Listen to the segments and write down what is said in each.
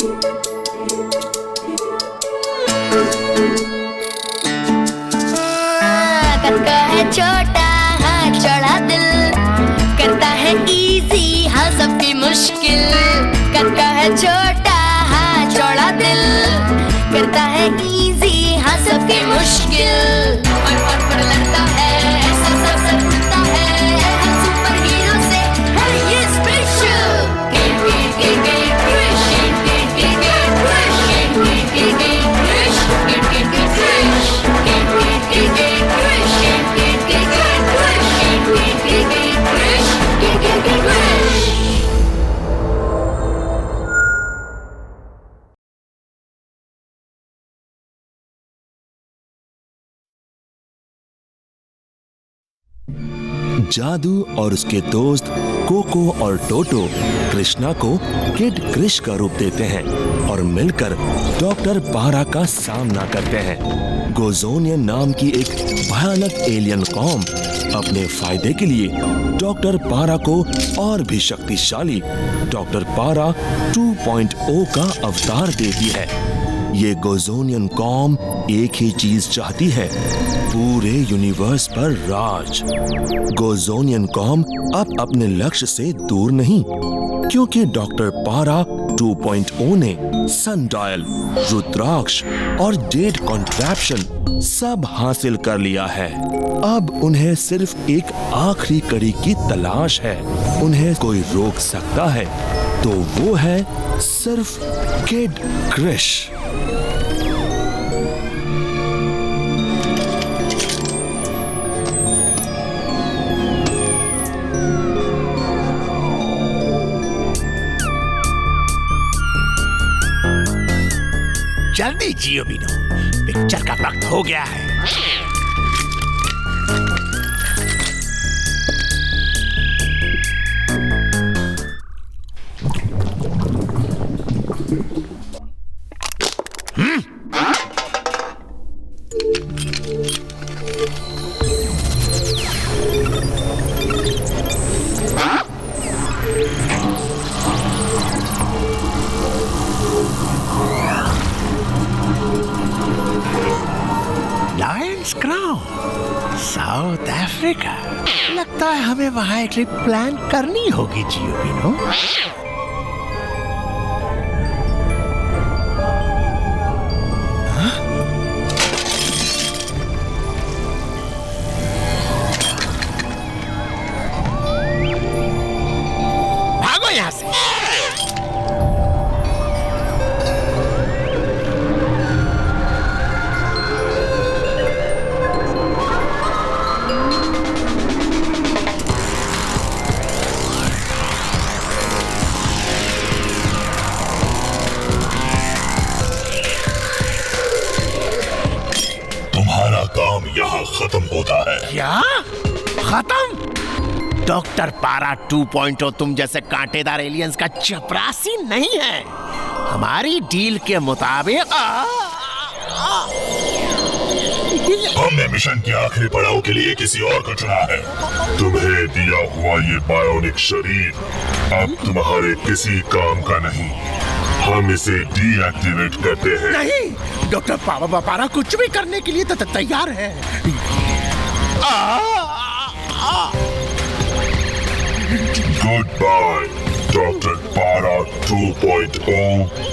कद का है छोटा हाँ चौड़ा दिल, करता है इजी हाँ सबकी मुश्किल। कद का है छोटा हाँ चौड़ा दिल, करता है इजी हाँ सबकी मुश्किल। पर लगता है ऐसा सब उड़ता है, हर सुपर हीरो से है ये स्पेशल। जादू और उसके दोस्त कोको और टोटो कृष्णा को किड क्रिश का रूप देते हैं और मिलकर डॉक्टर पारा का सामना करते हैं। गोज़ोनियन नाम की एक भयानक एलियन कौम अपने फायदे के लिए डॉक्टर पारा को और भी शक्तिशाली डॉक्टर पारा 2.0 का अवतार देती है। ये गोज़ोनियन कौम एक ही चीज चाहती है, पूरे यूनिवर्स पर राज। गोज़ोनियन कौम अब अपने लक्ष्य से दूर नहीं, क्योंकि डॉक्टर पारा 2.0 ने सनडायल, रुद्राक्ष और जेड कॉन्ट्रैप्शन सब हासिल कर लिया है। अब उन्हें सिर्फ एक आखिरी कड़ी की तलाश है। उन्हें कोई रोक सकता है तो वो है सिर्फ किड क्रिश। जल्दी जियो बिनो, पिक्चर का वक्त हो गया है। Lions crown, south Africa. लगता है हमें वहां एक ट्रिप प्लान करनी होगी जियो बिनो। भागो यहां से। काम यहाँ खत्म होता है। क्या खत्म? डॉक्टर पारा 2.0 तुम जैसे कांटेदार एलियंस का चपरासी नहीं है। हमारी डील के मुताबिक हमने मिशन के आखिरी पड़ाव के लिए किसी और को चुना है। तुम्हें दिया हुआ ये बायोनिक शरीर अब तुम्हारे किसी काम का नहीं। हम इसे डीएक्टिवेट करते हैं। नहीं, डॉक्टर पारा कुछ भी करने के लिए तैयार है। गुड बाय डॉक्टर पारा 2.0।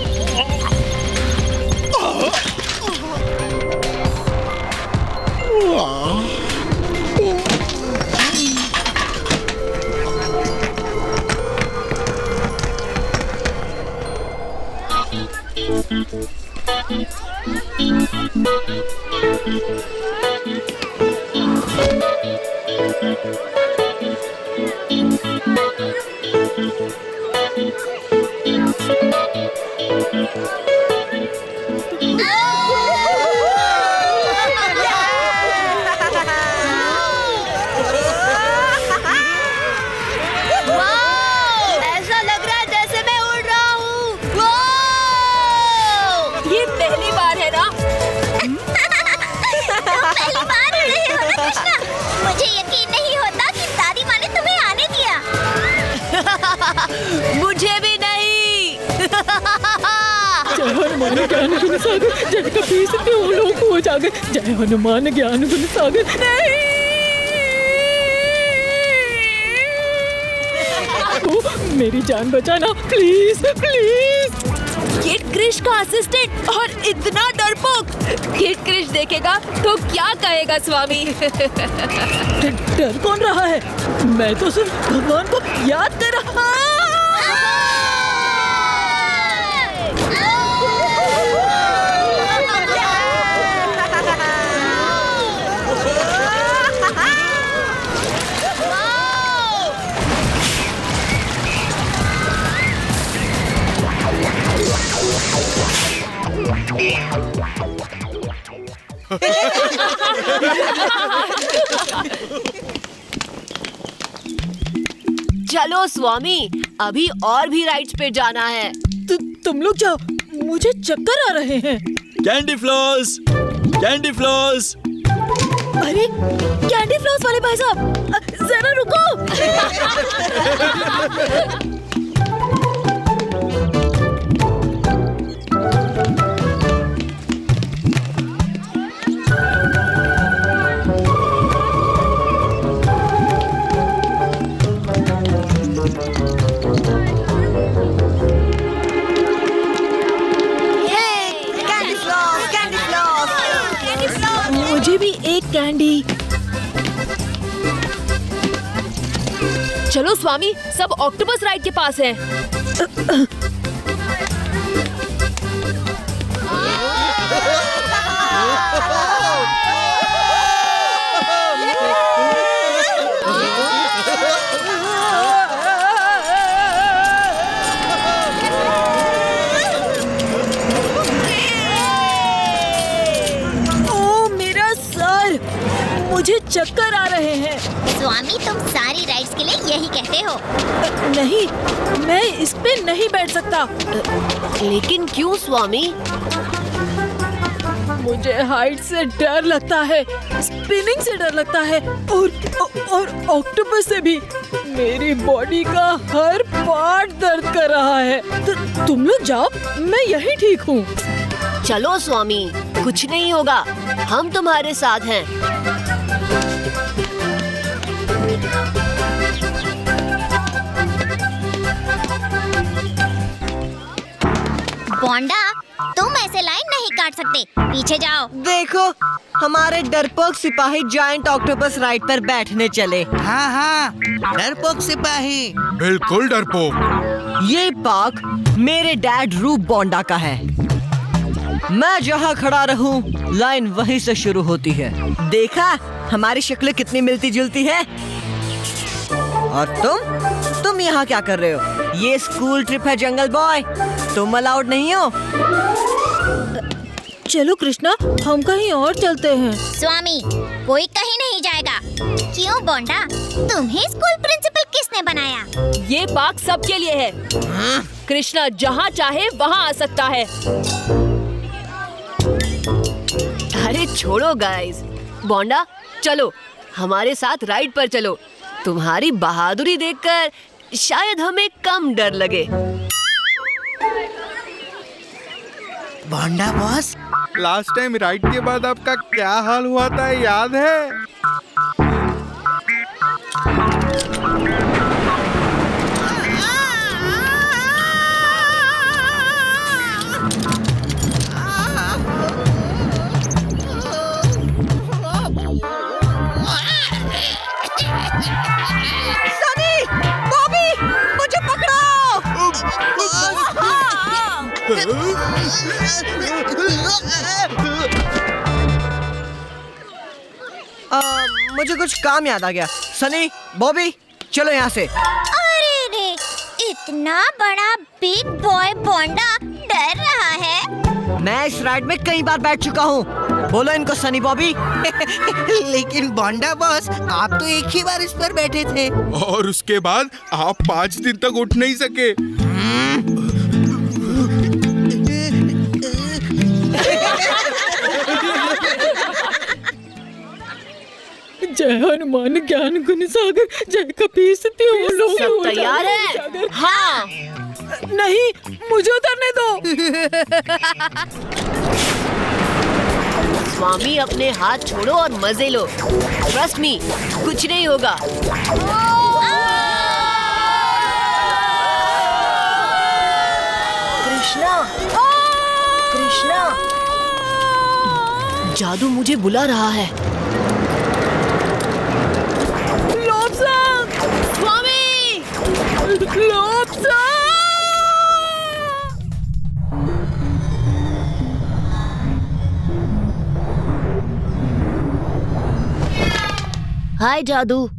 मुझे भी नहीं। जय हनुमान ज्ञान गुण सागर, जय कपीस तिहु लोक उजागर, जय हनुमान ज्ञान गुण सागर। नहीं, मेरी जान बचाना प्लीज प्लीज। किड क्रिश का असिस्टेंट और इतना डरपोक। किड क्रिश देखेगा तो क्या कहेगा स्वामी? डर कौन रहा है? मैं तो सिर्फ भगवान को याद कर रहा। चलो स्वामी, अभी और भी राइड्स पे जाना है। तुम लोग जाओ, मुझे चक्कर आ रहे हैं। Candy floss, candy floss. अरे कैंडी फ्लॉस वाले भाई साहब, जरा रुको। मुझे भी एक कैंडी। चलो स्वामी, सब ऑक्टोपस राइड के पास है। मुझे चक्कर आ रहे हैं। स्वामी, तुम सारी राइड्स के लिए यही कहते हो? नहीं, मैं इस पे नहीं बैठ सकता। लेकिन क्यों स्वामी? मुझे हाइट से डर लगता है, स्पिनिंग से डर लगता है और ऑक्टोपस से भी। मेरी बॉडी का हर पार्ट दर्द कर रहा है। तुम लोग जाओ, मैं यही ठीक हूँ। चलो स्वामी, कुछ नहीं होगा, हम तुम्हारे साथ हैं। बोंडा, तुम ऐसे लाइन नहीं काट सकते, पीछे जाओ। देखो, हमारे डरपोक सिपाही जायंट ऑक्टोपस राइड पर बैठने चले। हाँ हाँ, डरपोक सिपाही। बिल्कुल डरपोक। ये पार्क मेरे डैड रूप बोंडा का है। मैं जहाँ खड़ा रहूं, लाइन वहीं से शुरू होती है। देखा, हमारी शक्लें कितनी मिलती जुलती है। और तुम यहाँ क्या कर रहे हो? ये स्कूल ट्रिप है जंगल बॉय, तुम अलाउड नहीं हो। चलो कृष्णा, हम कहीं और चलते हैं। स्वामी, कोई कहीं नहीं जाएगा। क्यों बोंडा, तुम्हें स्कूल प्रिंसिपल किसने बनाया? ये पार्क सबके लिए है। कृष्णा जहाँ चाहे वहाँ आ सकता है। अरे छोड़ो गाइस। बोंडा, चलो हमारे साथ राइड पर चलो। तुम्हारी बहादुरी देखकर शायद हमें कम डर लगे। बोंडा बॉस, लास्ट टाइम राइड के बाद आपका क्या हाल हुआ था, याद है? सनी, बॉबी, मुझे पकड़ो। मुझे कुछ काम याद आ गया। सनी, बॉबी, चलो यहाँ से। अरे रे, इतना बड़ा बिग बॉय बोंडा डर रहा है। मैं इस राइड में कई बार बैठ चुका हूँ। बोलो इनको सनी बॉबी। लेकिन बोंडा बॉस, आप तो एक ही बार इस पर बैठे थे। और उसके बाद आप 5 दिन तक उठ नहीं सके। जय हनुमान ज्ञान गुण सागर, जय कपीस तिहु लोक सब उजागर। तैयार है? हाँ। नहीं, मुझे उतरने दो। स्वामी अपने हाथ छोड़ो और मजे लो। ट्रस्ट मी, कुछ नहीं होगा। कृष्णा, कृष्णा, जादू मुझे बुला रहा है। स्वामी, हाय जादू।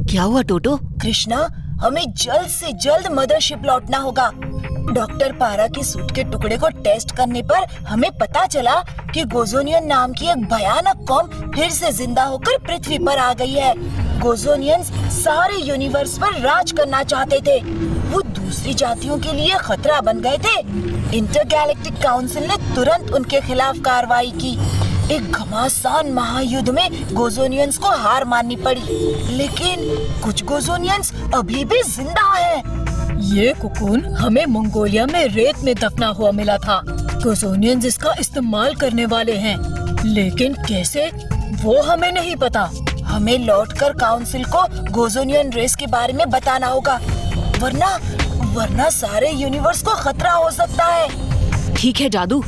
क्या हुआ टोटो? कृष्णा, हमें जल्द से जल्द मदरशिप लौटना होगा। डॉक्टर पारा के सूट के टुकड़े को टेस्ट करने पर हमें पता चला कि गोजोनियन नाम की एक भयानक कौम फिर से जिंदा होकर पृथ्वी पर आ गई है। गोजोनियंस सारे यूनिवर्स पर राज करना चाहते थे। वो दूसरी जातियों के लिए खतरा बन गए थे। इंटरगैलेक्टिक काउंसिल ने तुरंत उनके खिलाफ कार्रवाई की। एक घमासान महायुद्ध में गोजोनियंस को हार माननी पड़ी, लेकिन कुछ गोजोनियंस अभी भी जिंदा हैं। ये कोकून हमें मंगोलिया में रेत में दफना हुआ मिला था। गोजोनियंस इसका इस्तेमाल करने वाले हैं, लेकिन कैसे वो हमें नहीं पता। हमें लौटकर काउंसिल को गोजोनियन रेस के बारे में बताना होगा, वरना सारे यूनिवर्स को खतरा हो सकता है। ठीक है जादू,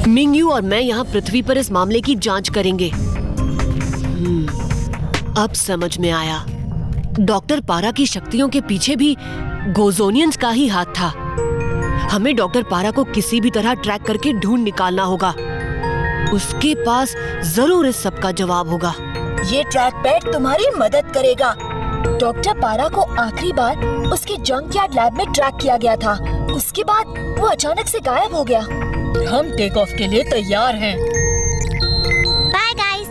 मिंगयू और मैं यहाँ पृथ्वी पर इस मामले की जांच करेंगे। अब समझ में आया, डॉक्टर पारा की शक्तियों के पीछे भी गोजोनियंस का ही हाथ था। हमें डॉक्टर पारा को किसी भी तरह ट्रैक करके ढूंढ निकालना होगा। उसके पास जरूर इस सब का जवाब होगा। ये ट्रैक पैड तुम्हारी मदद करेगा। डॉक्टर पारा को आखिरी बार उसके जंकयार्ड लैब में ट्रैक किया गया था। उसके बाद वो अचानक से गायब हो गया। हम टेक ऑफ के लिए तैयार हैं। Bye guys.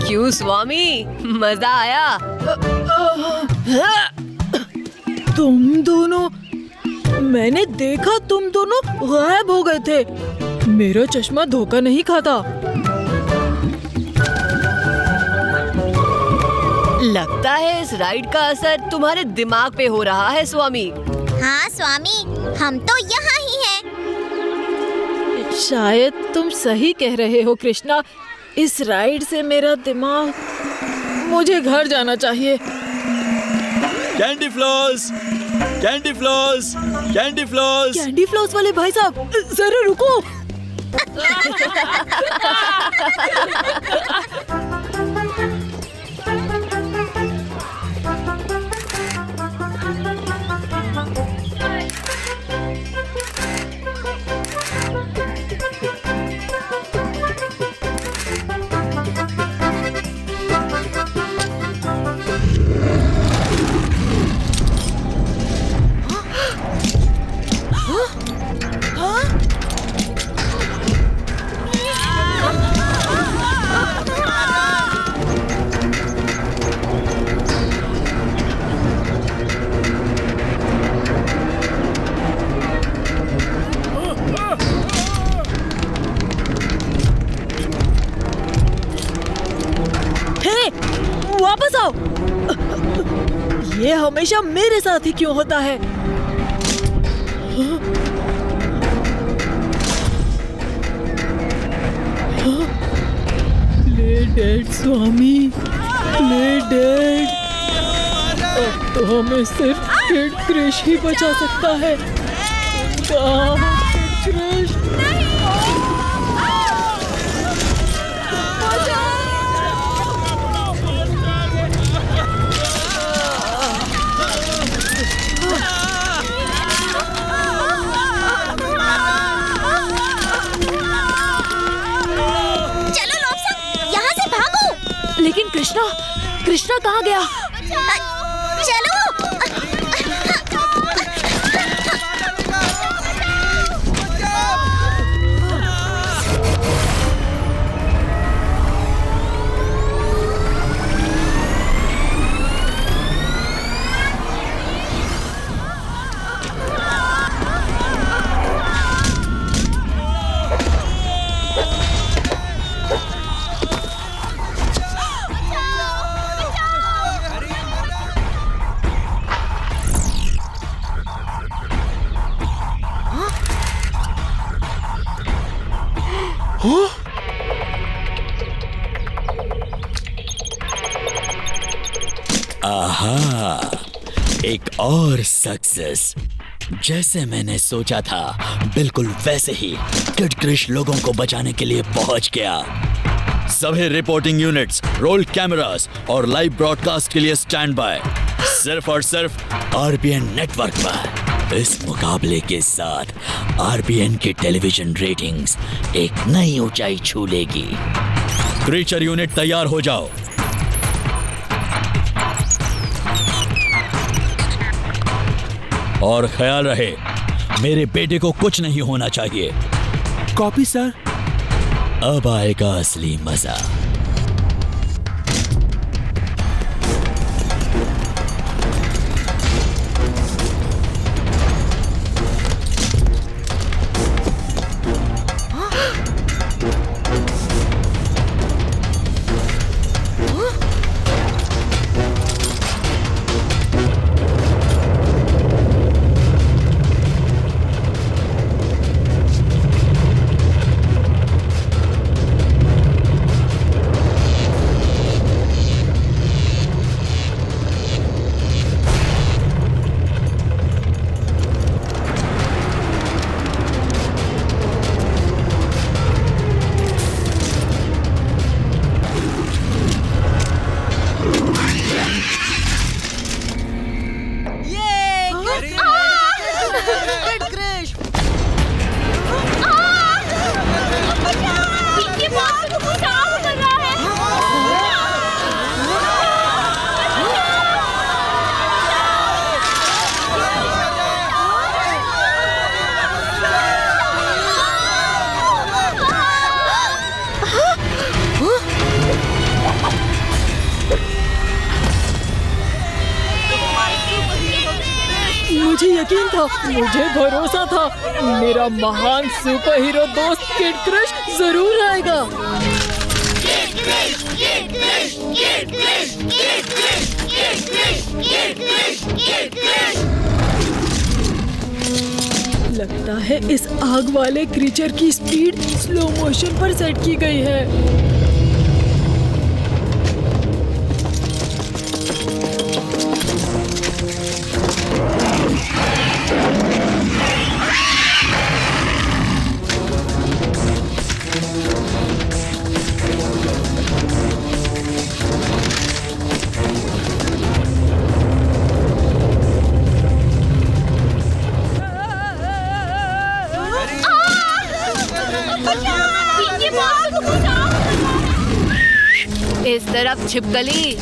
क्यों स्वामी, मजा आया? तुम दोनों, मैंने देखा तुम दोनों गायब हो गए थे। मेरा चश्मा धोखा नहीं खाता। लगता है इस राइड का असर तुम्हारे दिमाग पे हो रहा है स्वामी। हाँ स्वामी, हम तो यहाँ ही हैं। शायद तुम सही कह रहे हो कृष्णा। इस राइड से मेरा दिमाग, मुझे घर जाना चाहिए। Candy floss, candy floss, candy floss. Candy floss वाले भाई साहब, जरा रुको। वापस आओ। ये हमेशा मेरे साथ ही क्यों होता है? प्ले डेड स्वामी, प्ले डेड। अब तो हमें सिर्फ किड क्रिश ही बचा सकता है। कहाँ है किड क्रिश? कृष्णा कहाँ गया? चलो। आहा, एक और सक्सेस। जैसे मैंने सोचा था बिल्कुल वैसे ही किड क्रिश लोगों को बचाने के लिए पहुंच गया। सभी रिपोर्टिंग यूनिट्स, रोल कैमरास और लाइव ब्रॉडकास्ट के लिए स्टैंड बाय, सिर्फ और सिर्फ आरबीएन नेटवर्क पर। इस मुकाबले के साथ आरबीएन की टेलीविजन रेटिंग्स एक नई ऊंचाई छू लेगी। क्रीचर यूनिट तैयार हो जाओ। और ख्याल रहे मेरे बेटे को कुछ नहीं होना चाहिए। Copy sir. अब आएगा असली मजा। मुझे यकीन था, मुझे भरोसा था, मेरा महान सुपर हीरो दोस्त किड क्रिश जरूर आएगा। लगता है इस आग वाले क्रीचर की स्पीड स्लो मोशन पर सेट की गई है। इस तरफ छिपकली।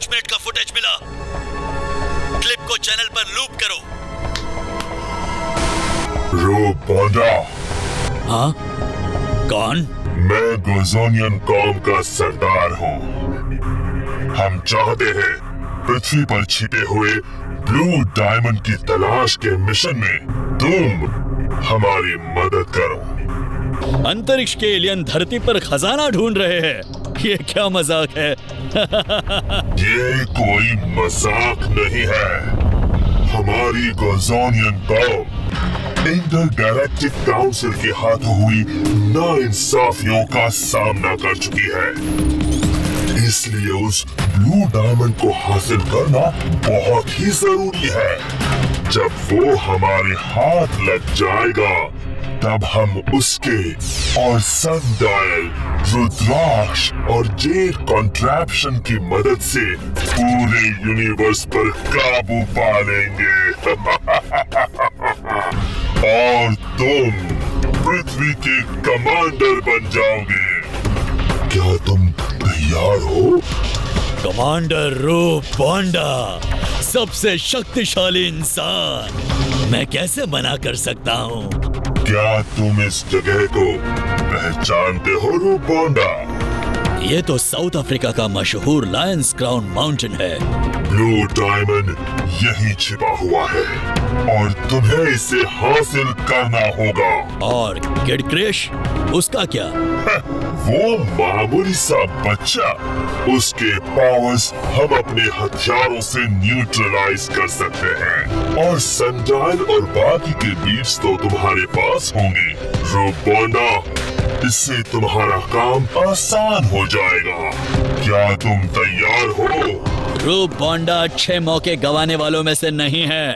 5 मिनट का फुटेज मिला। क्लिप को चैनल पर लूप करो। रूप बोंडा। हाँ? कौन? मैं गोजोनियन कौम का सरदार हूँ। हम चाहते हैं पृथ्वी पर छिपे हुए ब्लू डायमंड की तलाश के मिशन में तुम हमारी मदद करो। अंतरिक्ष के एलियन धरती पर खजाना ढूंढ रहे हैं, ये क्या मजाक है? ये कोई मजाक नहीं है। हमारी गोजोनियन कौम इंटरगैलेक्टिक काउंसिल के हाथों हुई नाइंसाफियों का सामना कर चुकी है, इसलिए उस ब्लू डायमंड को हासिल करना बहुत ही जरूरी है। जब वो हमारे हाथ लग जाएगा तब हम उसके और सनडायल, रुद्राक्ष और जेड कॉन्ट्रैप्शन की मदद से पूरे यूनिवर्स पर काबू पा लेंगे। और तुम पृथ्वी के कमांडर बन जाओगे। क्या तुम तैयार हो? कमांडर रूप बोंडा, सबसे शक्तिशाली इंसान, मैं कैसे मना कर सकता हूँ? क्या तुम इस जगह को पहचानते हो रूप बोंडा? ये तो साउथ अफ्रीका का मशहूर लायंस क्राउन माउंटेन है। ब्लू डायमंड यहीं छिपा हुआ है और तुम्हें इसे हासिल करना होगा। और किड क्रिश, उसका क्या? वो मामूली सा बच्चा, उसके पावर्स हम अपने हथियारों से न्यूट्रलाइज कर सकते हैं और सनडायल और बाकी के बीट्स तो तुम्हारे पास होंगे। रूप बोंडा, इससे तुम्हारा काम आसान हो जाएगा। क्या तुम तैयार हो? रूप बोंडा अच्छे मौके गंवाने वालों में से नहीं है।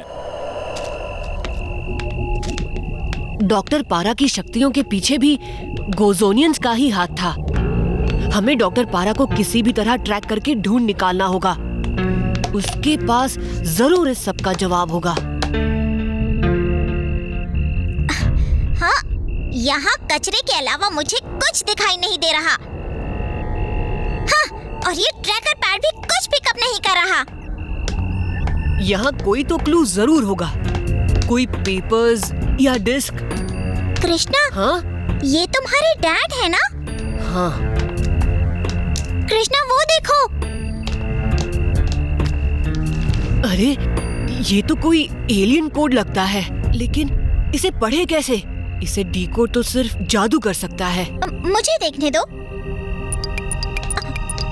डॉक्टर पारा की शक्तियों के पीछे भी गोजोनियंस का ही हाथ था। हमें डॉक्टर पारा को किसी भी तरह ट्रैक करके ढूंढ निकालना होगा। उसके पास जरूर इस सब का जवाब होगा। हाँ, यहाँ कचरे के अलावा मुझे कुछ दिखाई नहीं दे रहा। हाँ, और ये ट्रैकर पैड भी कुछ पिकअप नहीं कर रहा। यहाँ कोई तो क्लू जरूर होगा, कोई पेपर्स या डिस्क। कृष्णा, हाँ? ये तुम्हारे डैड है ना? हाँ। कृष्णा, वो देखो। अरे, ये तो कोई एलियन कोड लगता है, लेकिन इसे पढ़े कैसे? इसे डीकोड तो सिर्फ जादू कर सकता है। मुझे देखने दो।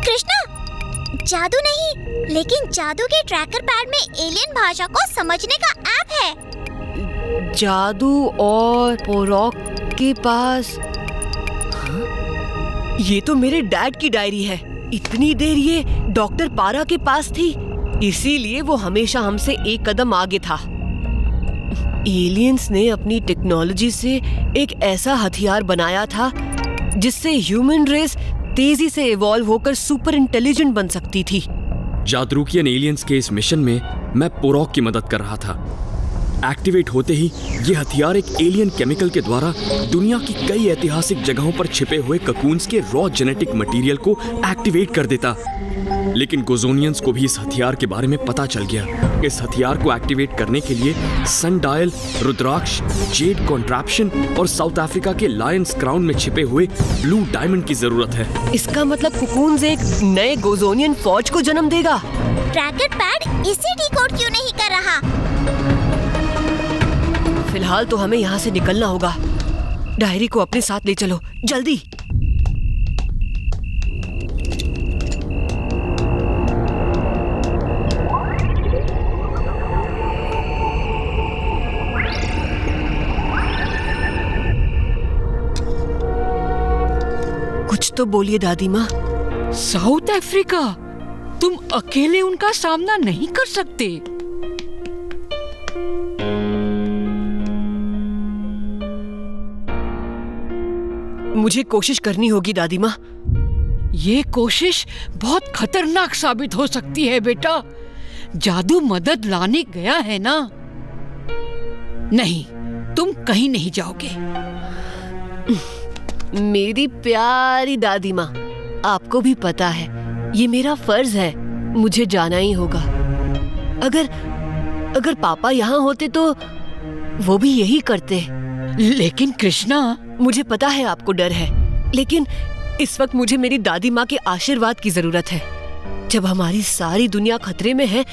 कृष्णा, जादू नहीं, लेकिन जादू के ट्रैकर पैड में एलियन भाषा को समझने का ऐप है। जादू और पोरॉक के पास। हाँ? ये तो मेरे डैड की डायरी है। इतनी देर ये डॉक्टर पारा के पास थी, इसीलिए वो हमेशा हमसे एक कदम आगे था। एलियंस ने अपनी टेक्नोलॉजी से एक ऐसा हथियार बनाया था जिससे ह्यूमन रेस तेजी से इवॉल्व होकर सुपर इंटेलिजेंट बन सकती थी। जादरूकियन एलियंस के इस मिशन में मैं पोरॉक की मदद कर रहा था। एक्टिवेट होते ही ये हथियार एक एलियन केमिकल के द्वारा दुनिया की कई ऐतिहासिक जगहों पर छिपे हुए ककून्स के रॉ जेनेटिक मटेरियल को एक्टिवेट कर देता। लेकिन गोजोनियंस को भी इस हथियार के बारे में पता चल गया। इस हथियार को एक्टिवेट करने के लिए सनडायल, रुद्राक्ष, जेड कॉन्ट्रैप्शन और साउथ अफ्रीका के लायंस क्राउन में छिपे हुए ब्लू डायमंड की जरूरत है। इसका मतलब कुकून्स एक नए गोजोनियन फौज को जन्म देगा। ट्रैकर पैड इसे डिकोड क्यों नहीं कर रहा? फिलहाल तो हमें यहाँ से निकलना होगा। डायरी को अपने साथ ले चलो, जल्दी। कुछ तो बोलिए दादी माँ। साउथ अफ्रीका, तुम अकेले उनका सामना नहीं कर सकते। मुझे कोशिश करनी होगी दादी माँ। ये कोशिश बहुत खतरनाक साबित हो सकती है बेटा। जादू मदद लाने गया है ना। नहीं, तुम कहीं नहीं जाओगे। मेरी प्यारी दादी माँ, आपको भी पता है ये मेरा फर्ज है मुझे जाना ही होगा। अगर पापा यहाँ होते तो वो भी यही करते। लेकिन कृष्णा, मुझे पता है आपको डर है, लेकिन इस वक्त मुझे मेरी दादी माँ के आशीर्वाद की जरूरत है। जब हमारी सारी दुनिया खतरे में है,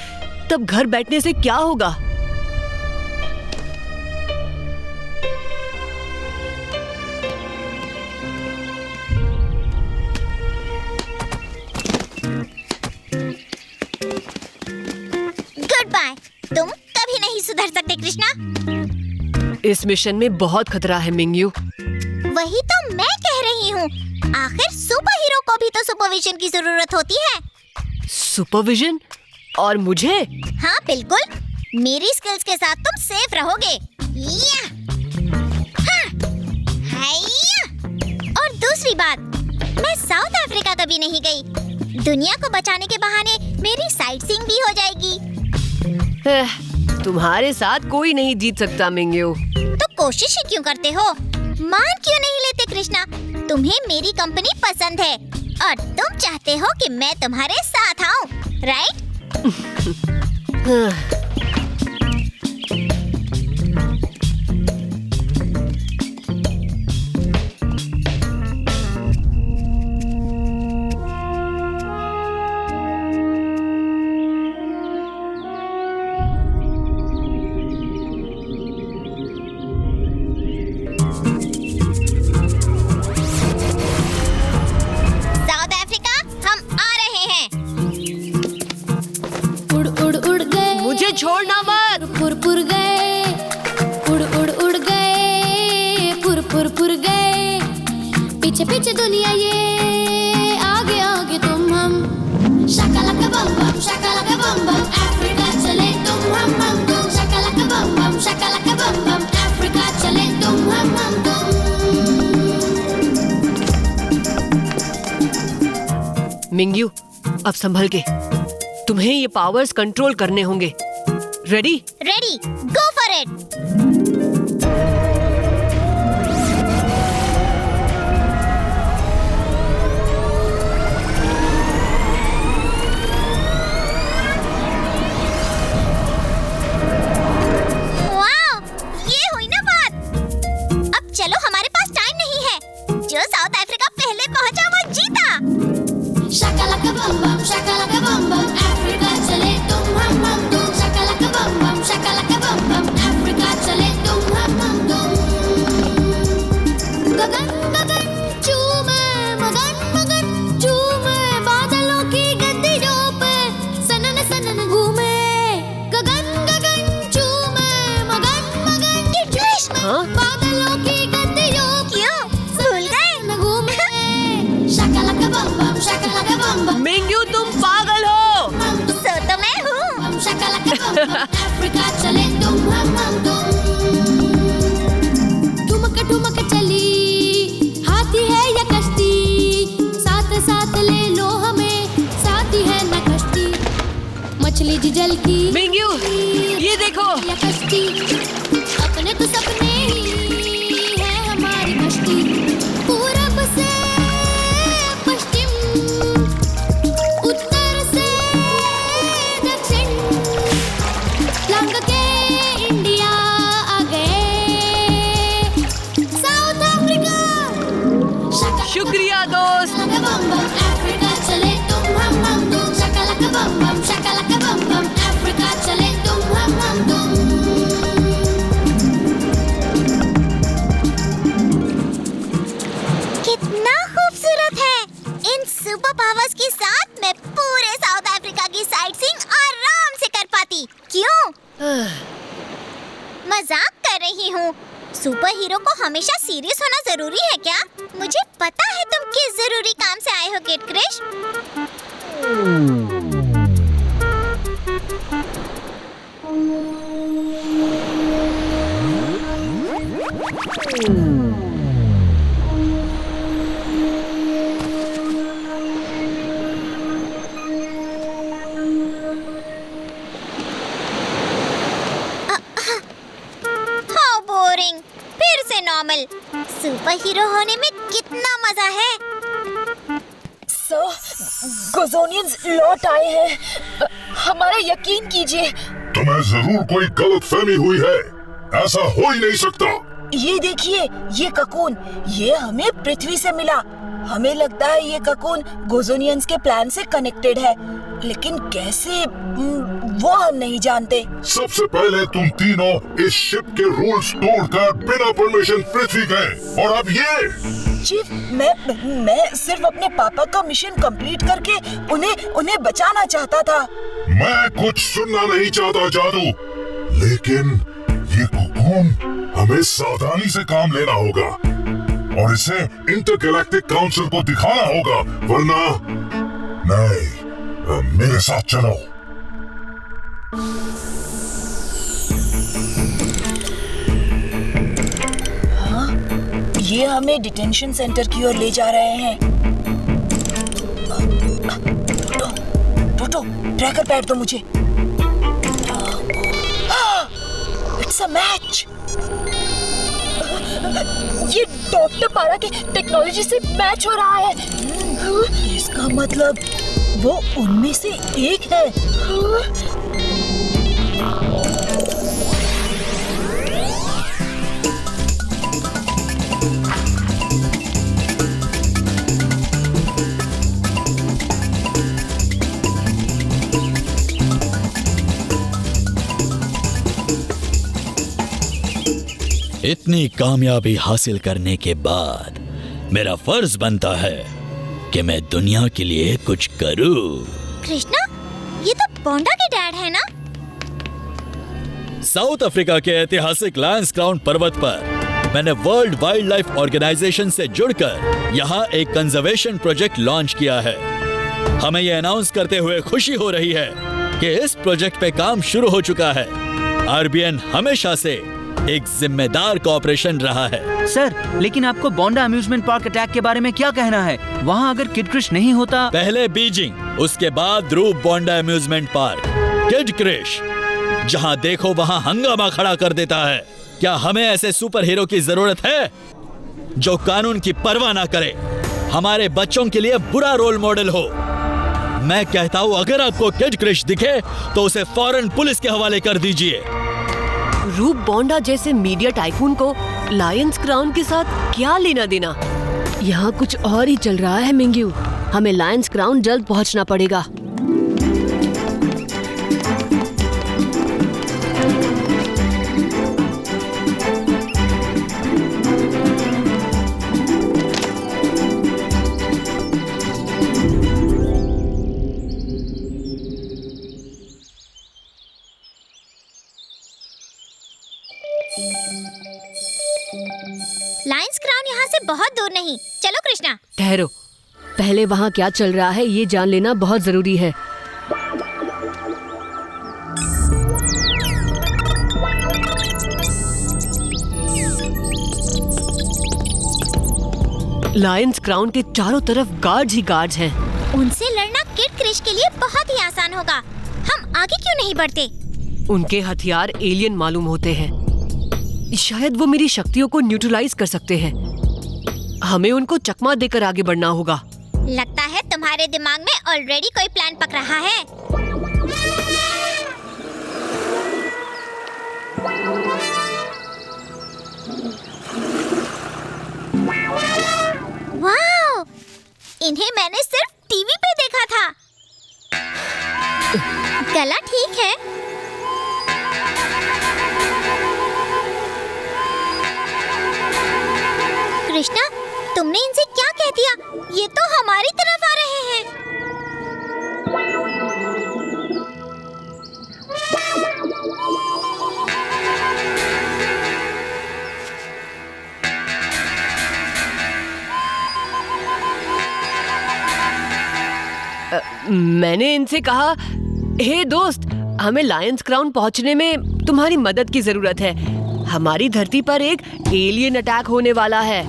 तब घर बैठने से क्या होगा? Good bye. तुम कभी नहीं सुधर सकते कृष्णा। इस मिशन में बहुत खतरा है मिंगयू। वही तो मैं कह रही हूँ। आखिर सुपर हीरो को भी तो सुपरविजन की जरूरत होती है। सुपरविजन? और मुझे? हाँ बिल्कुल। मेरी स्किल्स के साथ तुम सेफ रहोगे। या! हाँ! हाइया! और दूसरी बात, मैं साउथ अफ्रीका कभी नहीं गई। दुनिया को बचाने के बहाने मेरी साइट सीइंग भी हो जाएगी। तुम्हारे साथ कोई नहीं जीत सकता मिंगयू। तो कोशिश ही क्यों करते हो? मान क्यों नहीं लेते कृष्णा? तुम्हें मेरी कंपनी पसंद है और तुम चाहते हो कि मैं तुम्हारे साथ आऊं, राइट? छोड़ना मत। पुर पुर गए, उड़ गए, पुर गए, पीछे पीछे दुनिया ये, आगे आगे तुम हम। शाकालाका बम बम, शाकालाका बम बम, अफ्रीका चले तुम हम तुम। शाकालाका बम बम, शाकालाका बम बम, अफ्रीका चले तुम हम तुम। मिंगयू, अब संभल के, तुम्हें ये पावर्स कंट्रोल करने होंगे। Ready? Ready, go for it. Wow, ये हुई ना बात। अब चलो, हमारे पास टाइम नहीं है। जो साउथ अफ्रीका पहले पहुंचा वो जीता। शाकालाका बम बम, शाकालाका बम बम, अफ्रीका चले तुम हम तुम। शाकालाका बम बम, शाकालाका बम बम, अफ्रीका चले तुम हम तुम। गगन गगन चूमे, मगन मगन चूमे, बादलों की गद्दियों पे सनन सनन घूमे। गगन गगन चूमे, मगन मगन चूमे, बादलों की गद्दियों क्यों भूल गए घूमे। शाकालाका बम बम, शाकालाका बम बम। मिंगयू, तुम पागल हो। सो तो मैं हूँ। शाकालाका बम बम, अफ्रीका चले तुम हम तुम। ठुमक ठुमक चली, हाथी है या कश्ती, साथ साथ ले लो हमें, साथी है न कश्ती। मछली जल की मिंगयू, ये देखो। या कश्ती, अपने तो सपने ही है हमारी कश्ती। पूरब से पश्चिम, उत्तर से दक्षिण, लंग के इंडिया आ गए, साउथ अफ्रीका। शुक्रिया दोस्त। बम बम, अफ्रीका चले तुम हम तुम। शाकालाका बम बम, शाकालाका बम बम, अफ्रीका चले तुम हम तुम। कितना खूबसूरत है। इन सुपर पावर्स के साथ मैं पूरे साउथ अफ्रीका की साइट सीइंग आराम से कर पाती। क्यों? मजाक कर रही हूँ। सुपर हीरो को हमेशा सीरियस होना जरूरी है क्या? मुझे पता है तुम किस जरूरी काम से आए हो किड क्रिश। How boring. फिर से नॉर्मल। सुपर हीरो होने में कितना मजा है। सो गोज़ोनियंस लौट आए हैं। हमारा यकीन कीजिए। तुम्हें जरूर कोई गलतफहमी हुई है, ऐसा हो ही नहीं सकता। ये देखिए, ये ककून, ये हमें पृथ्वी से मिला। हमें लगता है ये ककून गोज़ोनियंस के प्लान से कनेक्टेड है, लेकिन कैसे वो हम नहीं जानते। सबसे पहले तुम तीनों इस शिप के रूल्स तोड़कर बिना परमिशन पृथ्वी गए, और अब ये। चीफ, मैं सिर्फ अपने पापा का मिशन कंप्लीट करके उन्हें बचाना चाहता था। मैं कुछ सुनना नहीं चाहता जादू, लेकिन ये ककून हमें सावधानी से काम लेना होगा और इसे इंटरगैलेक्टिक काउंसिल को दिखाना होगा, वरना नहीं। मेरे साथ चलो। हाँ, ये हमें डिटेंशन सेंटर की ओर ले जा रहे हैं। टोटो, ट्रैकर पैड दो मुझे। It's a match. ये डॉक्टर पारा के टेक्नोलॉजी से मैच हो रहा है। इसका मतलब वो उनमें से एक है। इतनी कामयाबी हासिल करने के बाद मेरा फर्ज बनता है कि मैं दुनिया के लिए कुछ करूं। कृष्णा, ये तो बोंडा के डैड है ना? साउथ अफ्रीका के ऐतिहासिक लायंस क्राउन पर्वत पर मैंने वर्ल्ड वाइल्ड लाइफ ऑर्गेनाइजेशन से जुड़कर यहाँ एक कंजर्वेशन प्रोजेक्ट लॉन्च किया है। हमें ये अनाउंस करते हुए खुशी हो रही है कि इस प्रोजेक्ट पे काम शुरू हो चुका है। आरबीएन हमेशा से एक जिम्मेदार कॉर्पोरेशन रहा है। सर, लेकिन आपको बोंडा अम्यूजमेंट पार्क अटैक के बारे में क्या कहना है? वहाँ अगर किड क्रिश नहीं होता। पहले बीजिंग, उसके बाद रूप बोंडा अम्यूजमेंट पार्क। किड क्रिश जहाँ देखो वहाँ हंगामा खड़ा कर देता है। क्या हमें ऐसे सुपर हीरो की जरूरत है जो कानून की परवाह ना करे, हमारे बच्चों के लिए बुरा रोल मॉडल हो? मैं कहता हूँ अगर आपको किड क्रिश दिखे तो उसे फौरन पुलिस के हवाले कर दीजिए। रूप बोंडा जैसे मीडिया टाइकून को लायंस क्राउन के साथ क्या लेना देना? यहाँ कुछ और ही चल रहा है मिंग्यू। हमें लायंस क्राउन जल्द पहुँचना पड़ेगा। लायंस क्राउन यहाँ से बहुत दूर नहीं। चलो कृष्णा। ठहरो, पहले वहाँ क्या चल रहा है ये जान लेना बहुत जरूरी है। लायंस क्राउन के चारों तरफ गार्ड्स ही गार्ड्स हैं। उनसे लड़ना किड क्रिश के लिए बहुत ही आसान होगा। हम आगे क्यों नहीं बढ़ते? उनके हथियार एलियन मालूम होते हैं। शायद वो मेरी शक्तियों को न्यूट्रलाइज कर सकते हैं। हमें उनको चकमा देकर आगे बढ़ना होगा। लगता है तुम्हारे दिमाग में ऑलरेडी कोई प्लान पक रहा है। वाह! इन्हें मैंने सिर्फ टीवी पे देखा था। गला ठीक है। कृष्णा, तुमने इनसे क्या कह दिया? ये तो हमारी तरफ आ रहे हैं। मैंने इनसे कहा, हे दोस्त, हमें लायंस क्राउन पहुंचने में तुम्हारी मदद की जरूरत है। हमारी धरती पर एक एलियन अटैक होने वाला है।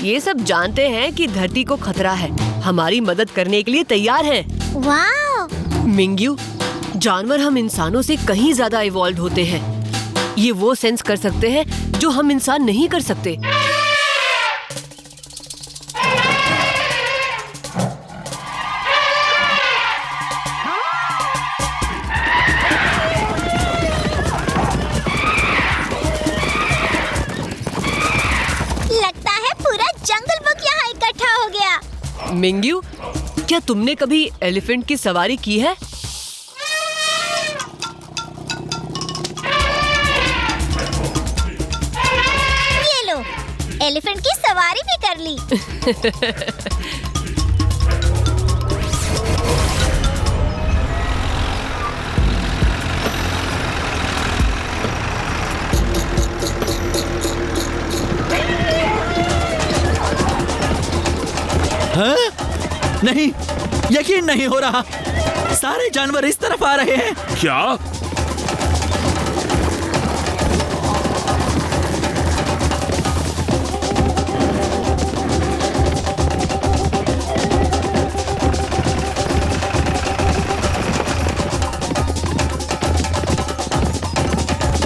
ये सब जानते हैं कि धरती को खतरा है, हमारी मदद करने के लिए तैयार हैं। वाह! मिंग्यू, जानवर हम इंसानों से कहीं ज्यादा इवॉल्व होते हैं। ये वो सेंस कर सकते हैं जो हम इंसान नहीं कर सकते। मिंग्यू, क्या तुमने कभी एलिफेंट की सवारी की है? ये लो, एलिफेंट की सवारी भी कर ली। हाँ? नहीं, यकीन नहीं हो रहा। सारे जानवर इस तरफ आ रहे हैं। क्या?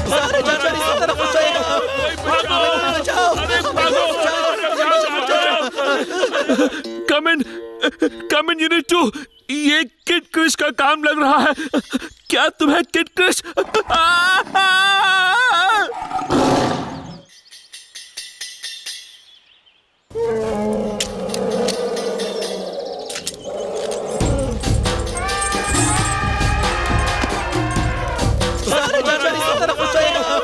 सारे जानवर इस तरफ आ रहे हैं। कम इन यूनिट 2, ये किड क्रिश का काम लग रहा है। क्या तुम्हें किड क्रिश? सारे जानवर इस तरफ बचाओ!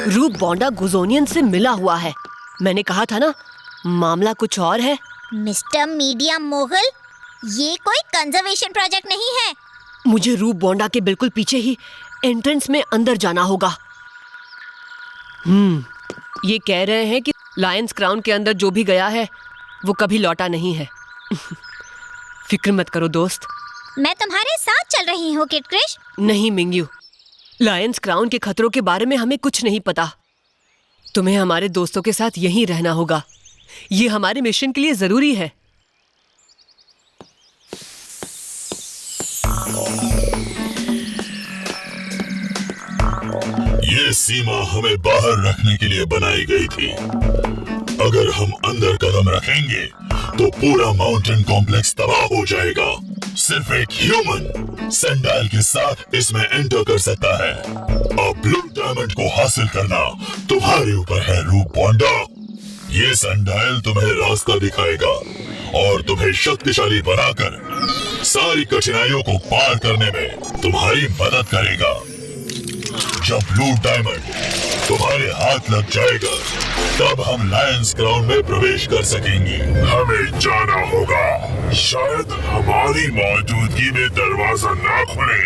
रूप बोंडा गुजोनियन से मिला हुआ है। मैंने कहा था ना, मामला कुछ और है। मिस्टर मीडिया मोगल, ये कोई कंजर्वेशन प्रोजेक्ट नहीं है। मुझे रूप बोंडा के बिल्कुल पीछे ही एंट्रेंस में अंदर जाना होगा। ये कह रहे हैं कि लायंस क्राउन के अंदर जो भी गया है वो कभी लौटा नहीं है। फिक्र मत करो दोस्त, मैं तुम्हारे साथ चल रही हूँ किड क्रिश। नहीं मिंग्यू, लायंस क्राउन के खतरों के बारे में हमें कुछ नहीं पता। तुम्हें हमारे दोस्तों के साथ यहीं रहना होगा। ये हमारे मिशन के लिए जरूरी है। ये सीमा हमें बाहर रखने के लिए बनाई गई थी। अगर हम अंदर कदम रखेंगे तो पूरा माउंटेन कॉम्प्लेक्स तबाह हो जाएगा। सिर्फ एक ह्यूमन सैंडाइल के साथ इसमें एंटर कर सकता है। अब ब्लू डायमंड को हासिल करना तुम्हारे ऊपर है रूप बोंडा। ये सैंडाइल तुम्हें रास्ता दिखाएगा और तुम्हें शक्तिशाली बनाकर सारी कठिनाइयों को पार करने में तुम्हारी मदद करेगा। जब ब्लू डायमंड तुम्हारे हाथ लग जाएगा तब हम लायंस क्राउन में प्रवेश कर सकेंगे। हमें जाना होगा। शायद हमारी मौजूदगी में दरवाजा ना खुले।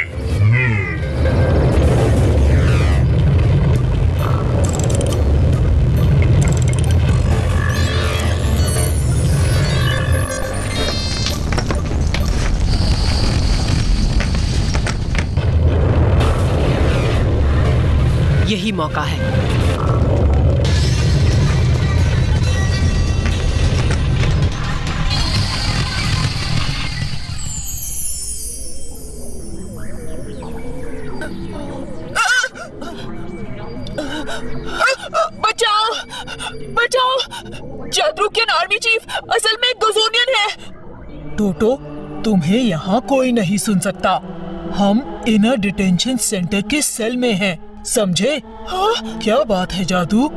यही मौका है। बचाओ! बचाओ! जाद्रुकियन आर्मी चीफ असल में गुजोनियन है। टोटो, तुम्हें यहाँ कोई नहीं सुन सकता। हम इनर डिटेंशन सेंटर के सेल में हैं, समझे? हाँ? क्या बात है जादू?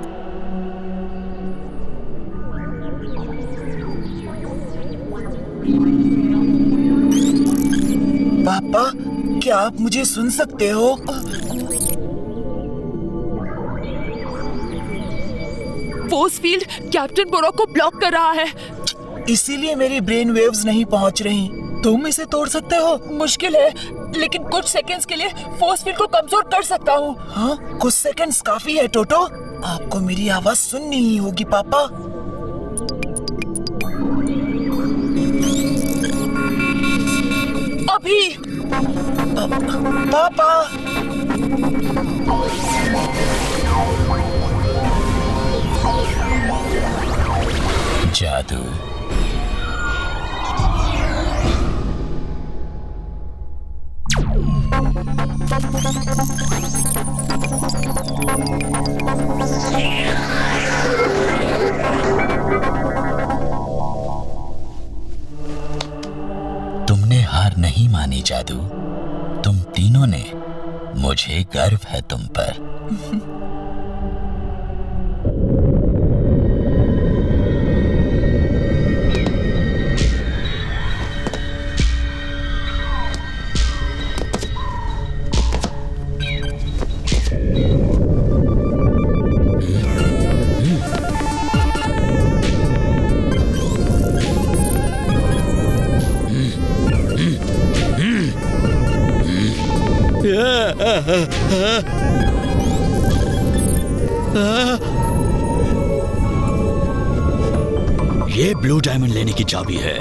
पापा, क्या आप मुझे सुन सकते हो? फोर्स फील्ड कैप्टन बोरोक को ब्लॉक कर रहा है। इसीलिए मेरी ब्रेन वेव्स नहीं पहुंच रही। तुम इसे तोड़ सकते हो? मुश्किल है, लेकिन कुछ सेकंड्स के लिए फोर्स फील्ड को कमजोर कर सकता हूँ। हाँ, कुछ सेकंड्स काफी है टोटो। आपको मेरी आवाज सुननी ही होगी पापा। अभी पापा, जादू। रानी जादू, तुम तीनों ने, मुझे गर्व है तुम पर। ये ब्लू डायमंड लेने की चाबी है।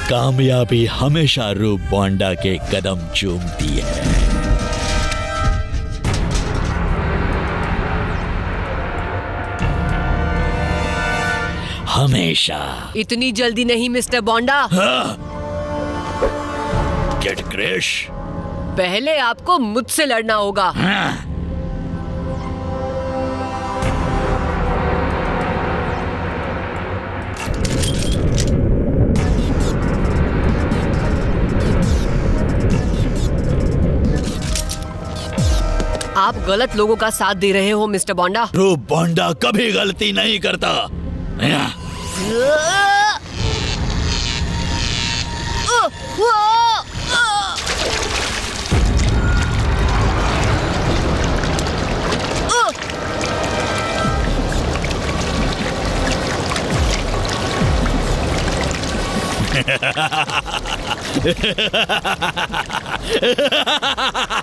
कामयाबी हमेशा रूप बोंडा के कदम चूमती है। हमेशा। इतनी जल्दी नहीं मिस्टर बोंडा। किड क्रिश, पहले आपको मुझसे लड़ना होगा। आप गलत लोगों का साथ दे रहे हो मिस्टर बोंडा। रूप बोंडा कभी गलती नहीं करता।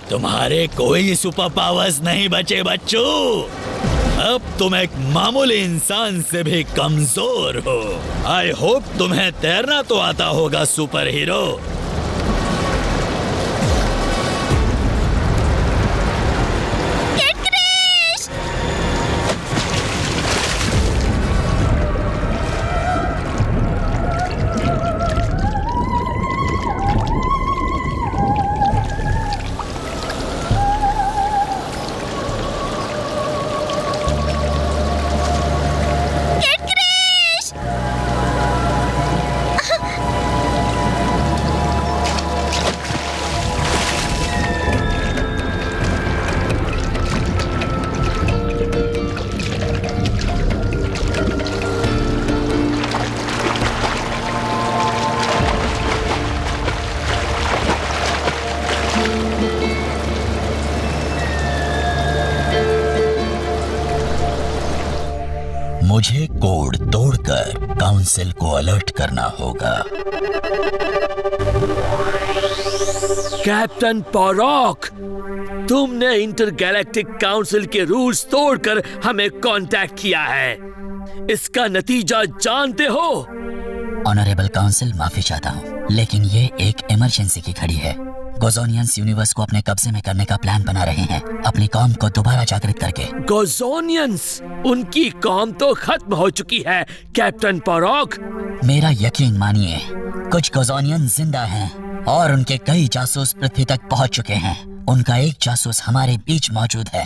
तुम्हारे कोई सुपर पावर्स नहीं बचे बच्चों। अब तुम एक मामूली इंसान से भी कमजोर हो। आई होप तुम्हें तैरना तो आता होगा सुपर हीरो। मुझे कोड तोड़कर काउंसिल को अलर्ट करना होगा। कैप्टन पोरॉक, तुमने इंटरगैलेक्टिक काउंसिल के रूल्स तोड़कर हमें कांटेक्ट किया है। इसका नतीजा जानते हो? ऑनरेबल काउंसिल, माफी चाहता हूँ, लेकिन ये एक इमरजेंसी की घड़ी है। गोजोनियंस यूनिवर्स को अपने कब्जे में करने का प्लान बना रहे हैं, अपनी कौम को दोबारा जागृत करके। गोजोनियंस? उनकी कौम तो खत्म हो चुकी है कैप्टन पोरॉक। मेरा यकीन मानिए, कुछ गोजोनियन जिंदा हैं और उनके कई जासूस पृथ्वी तक पहुंच चुके हैं। उनका एक जासूस हमारे बीच मौजूद है।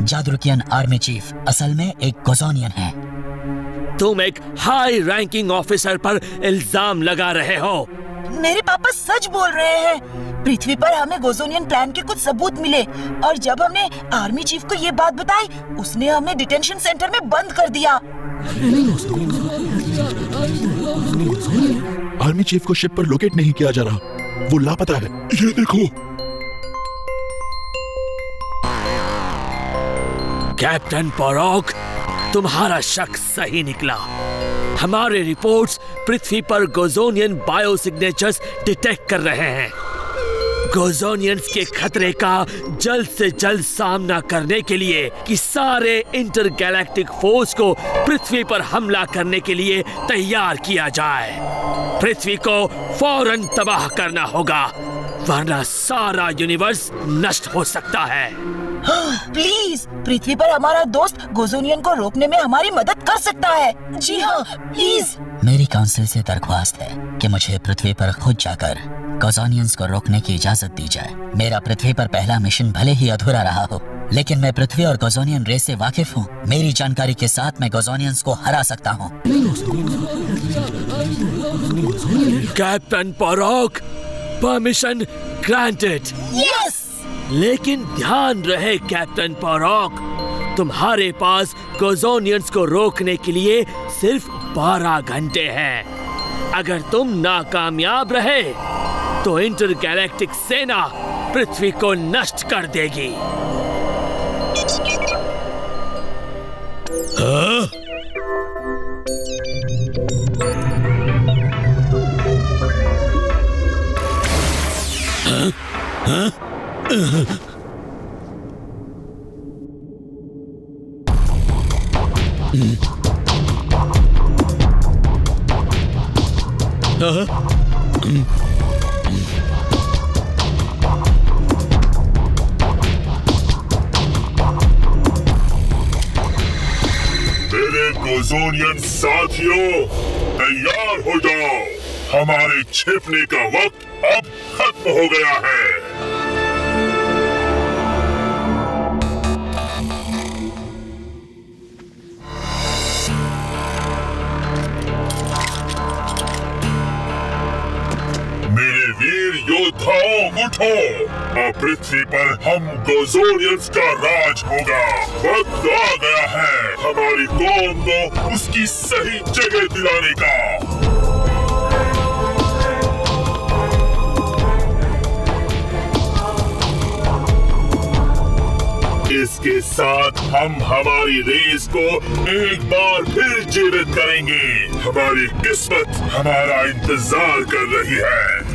जादरुकियन आर्मी चीफ असल में एक गोजोनियन है। तुम एक हाई रैंकिंग ऑफिसर पर इल्जाम लगा रहे हो। मेरे पापा सच बोल रहे हैं। पृथ्वी पर हमें गोजोनियन प्लान के कुछ सबूत मिले और जब हमने आर्मी चीफ को ये बात बताई, उसने हमें डिटेंशन सेंटर में बंद कर दिया। आर्मी चीफ को शिप पर लोकेट नहीं किया जा रहा, वो लापता है। ये देखो। कैप्टन पोरॉक, तुम्हारा शक सही निकला। हमारे रिपोर्ट्स पृथ्वी पर गोजोनियन बायोसिग्नेचर्स डिटेक्ट कर रहे हैं। गोजोनियंस के खतरे का जल्द से जल्द सामना करने के लिए कि सारे इंटरगैलेक्टिक फोर्स को पृथ्वी पर हमला करने के लिए तैयार किया जाए। पृथ्वी को फौरन तबाह करना होगा, वरना सारा यूनिवर्स नष्ट हो सकता है। प्लीज, पृथ्वी पर हमारा दोस्त गोजोनियन को रोकने में हमारी मदद कर सकता है। जी हाँ, प्लीज। मेरी काउंसिल से दरख्वास्त है कि मुझे पृथ्वी पर खुद जाकर गोजोनियंस को रोकने की इजाजत दी जाए। मेरा पृथ्वी पर पहला मिशन भले ही अधूरा रहा हो, लेकिन मैं पृथ्वी और गोजोनियन रेस से वाकिफ हूँ। मेरी जानकारी के साथ मैं गोजोनियंस को हरा सकता हूँ। Captain Porok, permission granted. Yes. लेकिन ध्यान रहे कैप्टन पोरोक, तुम्हारे पास गोजोनियंस को रोकने के लिए सिर्फ 12 घंटे हैं। अगर तुम नाकामयाब रहे तो इंटरगैलेक्टिक सेना पृथ्वी को नष्ट कर देगी। मेरे गोजोनियन साथियों, तैयार हो जाओ। हमारे छिपने का वक्त अब खत्म हो गया है। मेरे वीर योद्धाओं, उठो। अब पृथ्वी पर हम गोजोनियंस का राज होगा। वक्त आ गया है हमारी कौम को उसकी सही जगह दिलाने का। इसके साथ हम हमारी रेस को एक बार फिर जीवित करेंगे। हमारी किस्मत हमारा इंतजार कर रही है।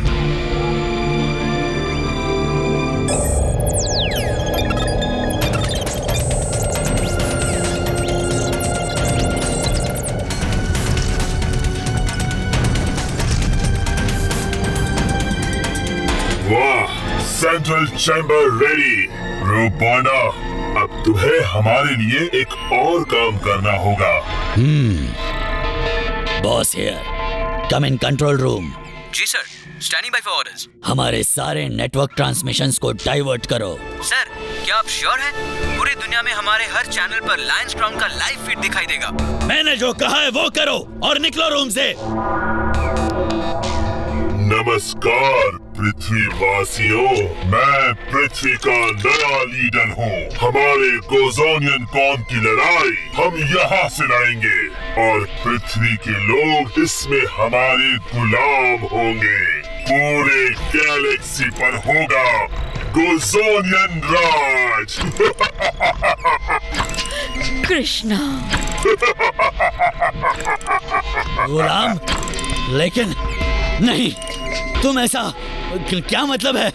वाह, सेंट्रल चैम्बर रेडी। रूप बोंडा, अब तुम्हें हमारे लिए एक और काम करना होगा। Boss here, come in control room. जी sir, standing by for orders. हमारे सारे नेटवर्क ट्रांसमिशंस को डाइवर्ट करो। सर, क्या आप श्योर हैं? पूरी दुनिया में हमारे हर चैनल पर लायंस क्राउन का लाइव फीड दिखाई देगा। मैंने जो कहा है वो करो और निकलो रूम से। नमस्कार पृथ्वीवासियों, मैं पृथ्वी का नया लीडर हूँ। हमारे गोजोनियन कौम की लड़ाई हम यहाँ से लड़ेंगे और पृथ्वी के लोग इसमें हमारे गुलाम होंगे। पूरे गैलेक्सी पर होगा गोजोनियन राज। कृष्णा। गुलाम? लेकिन नहीं, तुम ऐसा क्या मतलब है?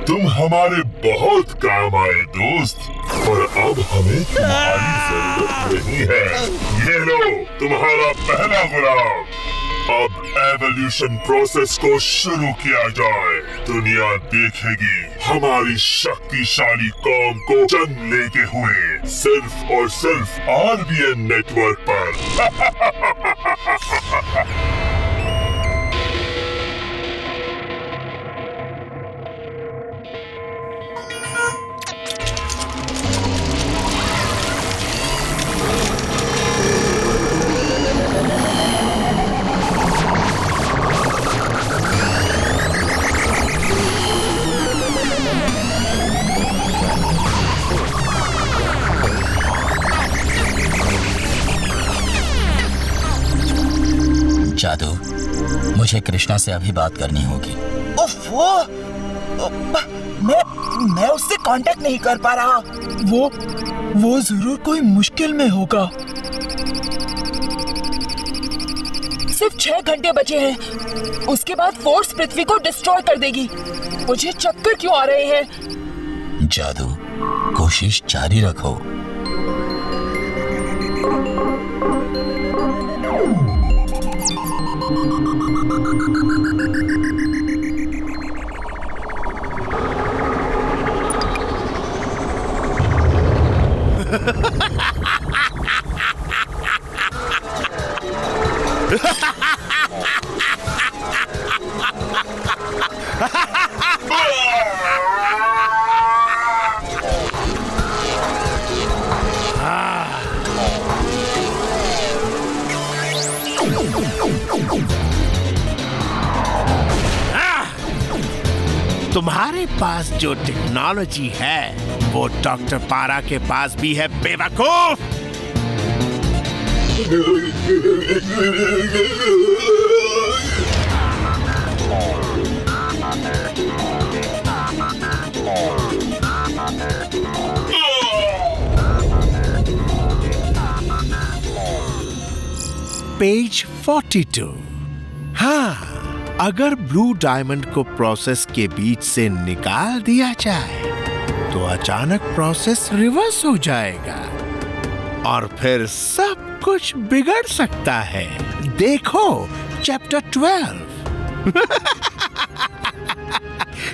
तुम हमारे बहुत काम आए दोस्त, पर अब हमें तुम्हारी जरूरत नहीं है। ये लो तुम्हारा पहला गुलाम। अब एवोल्यूशन प्रोसेस को शुरू किया जाए। दुनिया देखेगी हमारी शक्तिशाली कौम को जन्म लेते हुए सिर्फ और सिर्फ RBN नेटवर्क पर। जादू, मुझे कृष्णा से अभी बात करनी होगी। मैं उससे कांटेक्ट नहीं कर पा रहा। वो जरूर कोई मुश्किल में होगा। सिर्फ 6 घंटे बचे हैं। उसके बाद फोर्स पृथ्वी को डिस्ट्रॉय कर देगी। मुझे चक्कर क्यों आ रहे हैं? जादू, कोशिश जारी रखो। तुम्हारे पास जो टेक्नोलॉजी है वो डॉक्टर पारा के पास भी है, बेवकूफ। पेज 42। हाँ, अगर ब्लू डायमंड को प्रोसेस के बीच से निकाल दिया जाए तो अचानक प्रोसेस रिवर्स हो जाएगा और फिर सब कुछ बिगड़ सकता है। देखो चैप्टर 12।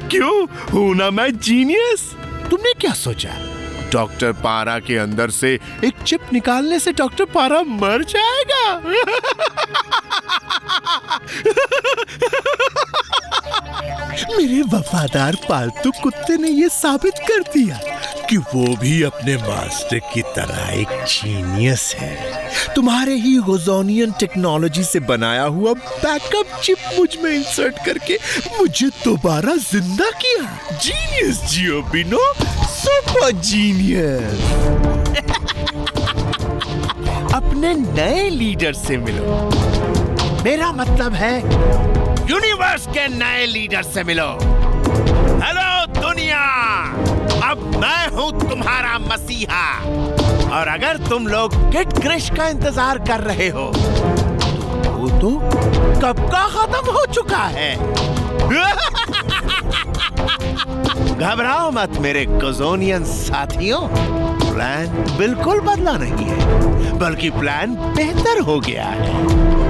क्यों हूं ना मैं जीनियस? तुमने क्या सोचा डॉक्टर पारा के अंदर से एक चिप निकालने से डॉक्टर पारा मर जाएगा? मेरे वफादार पालतू कुत्ते ने यह साबित कर दिया कि वो भी अपने मास्टर की तरह एक जीनियस है। तुम्हारे ही गोजोनियन टेक्नोलॉजी से बनाया हुआ बैकअप चिप मुझ में इंसर्ट करके मुझे दोबारा जिंदा किया। जीनियस जियोबिनो, सुपर जीनियस। अपने नए लीडर से मिलो। मेरा मतलब है यूनिवर्स के नए लीडर से मिलो। हेलो दुनिया, अब मैं हूं तुम्हारा मसीहा। और अगर तुम लोग किड क्रिश का इंतजार कर रहे हो तो वो तो कब का खत्म हो चुका है। घबराओ मत मेरे गोजोनियन साथियों, प्लान बिल्कुल बदला नहीं है, बल्कि प्लान बेहतर हो गया है।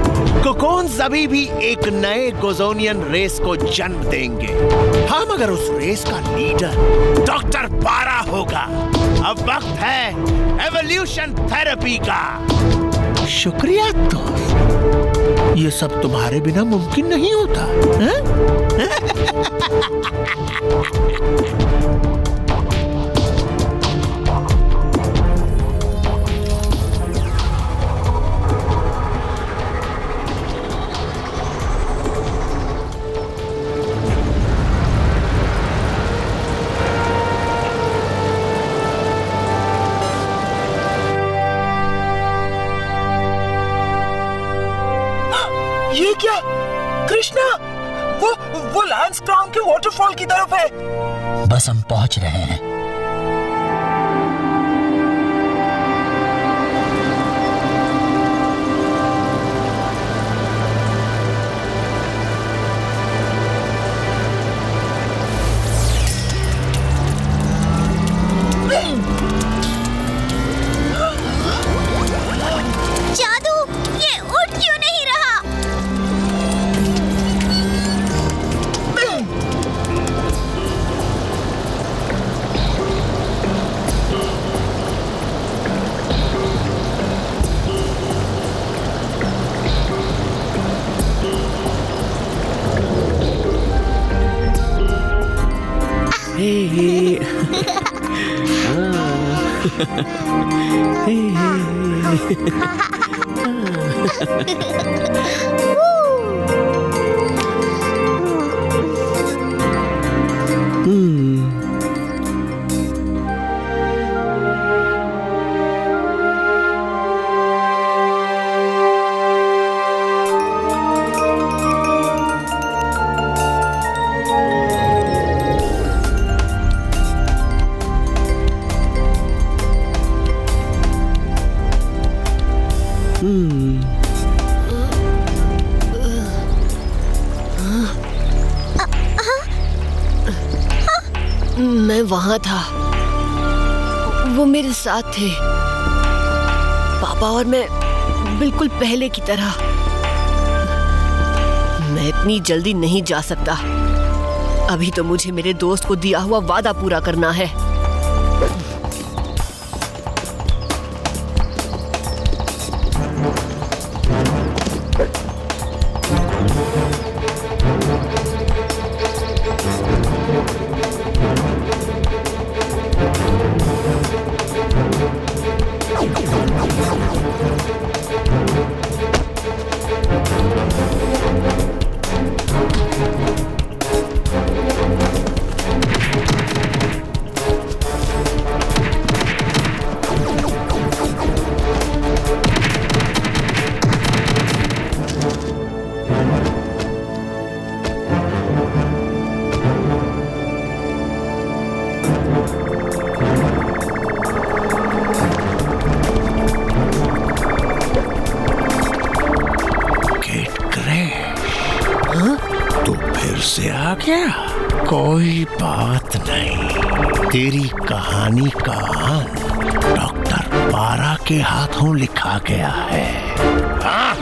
कोकोन्स अभी भी एक नए गोजोनियन रेस को जन्म देंगे। हम अगर उस रेस का लीडर डॉक्टर पारा होगा। अब वक्त है एवोल्यूशन थेरेपी का। शुक्रिया दोस्त, ये सब तुम्हारे बिना मुमकिन नहीं होता है? ये क्या? कृष्णा, वो लैंस क्राउन के वाटरफॉल की तरफ है। बस हम पहुंच रहे हैं। जादू, ये उठ क्यों नहीं रहा? मैं वहां था, वो मेरे साथ थे। पापा और मैं बिल्कुल पहले की तरह। मैं इतनी जल्दी नहीं जा सकता। अभी तो मुझे मेरे दोस्त को दिया हुआ वादा पूरा करना है। कोई बात नहीं, तेरी कहानी का अंत डॉक्टर पारा के हाथों लिखा गया है। हाँ?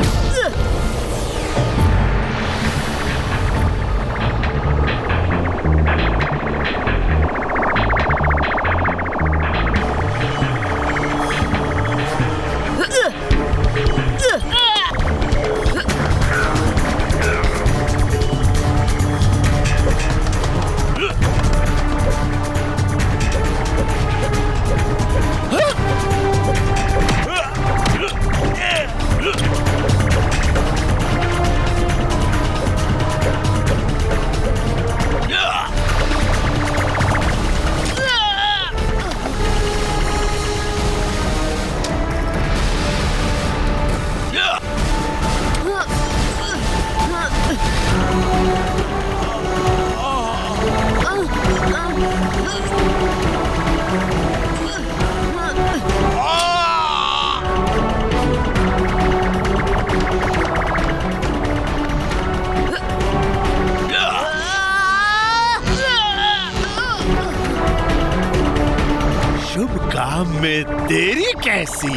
में देरी कैसी?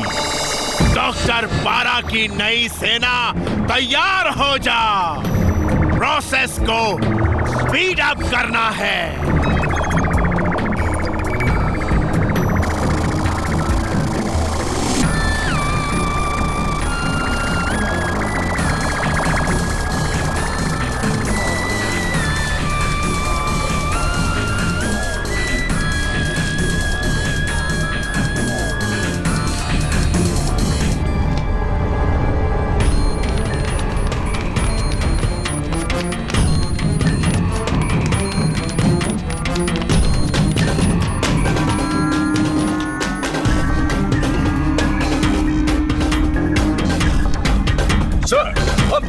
डॉक्टर पारा की नई सेना तैयार हो जा। प्रोसेस को स्पीड अप करना है।